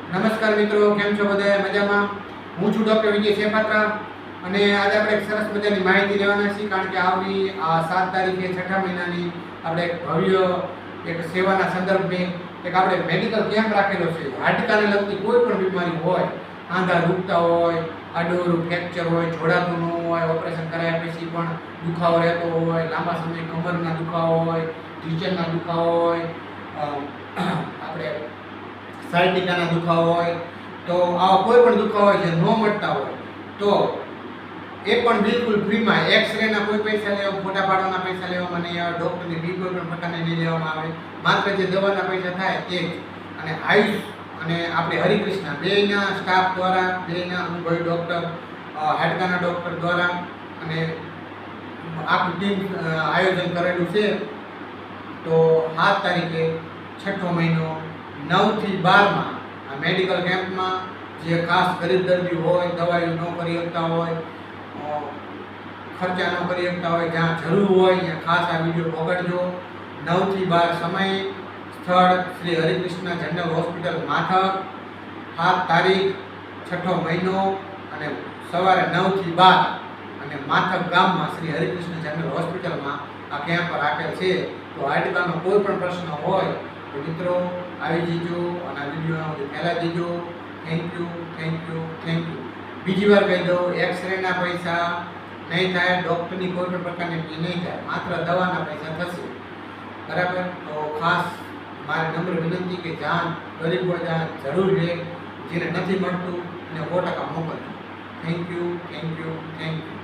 નમસ્કાર મિત્રો, કેમ છો બધા? મજામાં? હું છું ડૉક્ટર વિજય સેપાત્રા અને આજે આપણે એક સરસ મજાની માહિતી લેવાના છીએ, કારણ કે આવની 7 તારીખે 6ઠા મહિનાની આપણે એક ભવ્ય એક સેવાના સંદર્ભે એક આપણે મેડિકલ કેમ્પ રાખેલો છે. હાડકાને લગતી કોઈ પણ બીમારી હોય, આંધા દુખતા હોય, આડોરું ફ્રેક્ચર હોય, જોડાતું ન હોય, ઓપરેશન કરાયા પછી પણ દુખાવો રહેતો હોય, લાંબા સમય કમરના દુખાવો હોય, ઢીંચણના દુખાવો હોય, આપણે સાયટિકાના દુખાવો હોય, તો આવા કોઈ પણ દુખાવો હોય જે ન મળતા હોય તો એ પણ બિલકુલ ફ્રીમાં. એક્સરેના કોઈ પૈસા લેવા, ફોટા પાડવાના પૈસા લેવામાં નહીં આવે, ડૉક્ટરની ફી કોઈ પણ પ્રકારની નહીં લેવામાં આવે. માત્ર જે દવાના પૈસા થાય તે જ. અને આયુષ અને આપણે હરિકૃષ્ણ બેયના સ્ટાફ દ્વારા, બેયના અનુભવી ડૉક્ટર, હાડકાના ડૉક્ટર દ્વારા અને આખું ટીમ આયોજન કરેલું છે. તો 7 તારીખે 6ઠો મહિનો 9 થી 12 આ મેડિકલ કેમ્પમાં જે ખાસ ગરીબ દર્દી હોય, દવાઈઓ ન કરી શકતા હોય, ખર્ચા ન કરી શકતા હોય, જ્યાં જરૂર હોય ત્યાં ખાસ આ વિડીયો પકડજો. 9 થી 12 સમય, સ્થળ શ્રી હરિકૃષ્ણ જનરલ હોસ્પિટલ માથક, 7 તારીખ 6ઠો મહિનો અને સવારે 9 થી 12 અને માથક ગામમાં શ્રી હરિકૃષ્ણ જનરલ હોસ્પિટલમાં આ કેમ્પ રાખેલ છે. તો હાડકાનો કોઈ પણ પ્રશ્ન હોય તો મિત્રો આવી જજો અને આ વિડીયોને ફેલાવી દેજો. Thank you, thank you, thank you. બીજી વાર કહી દઉં, એક્સરેના પૈસા નહીં થાય, ડૉક્ટરની કોઈ પણ પ્રકારની ફી નહીં થાય, માત્ર દવાના પૈસા થશે. બરાબર? તો ખાસ મારી નમ્ર વિનંતી કે જ્યાં ગરીબ હોય ત્યાં જરૂર લે, જેને નથી મળતું એને 100% મોકલજો. Thank you, thank you, thank you.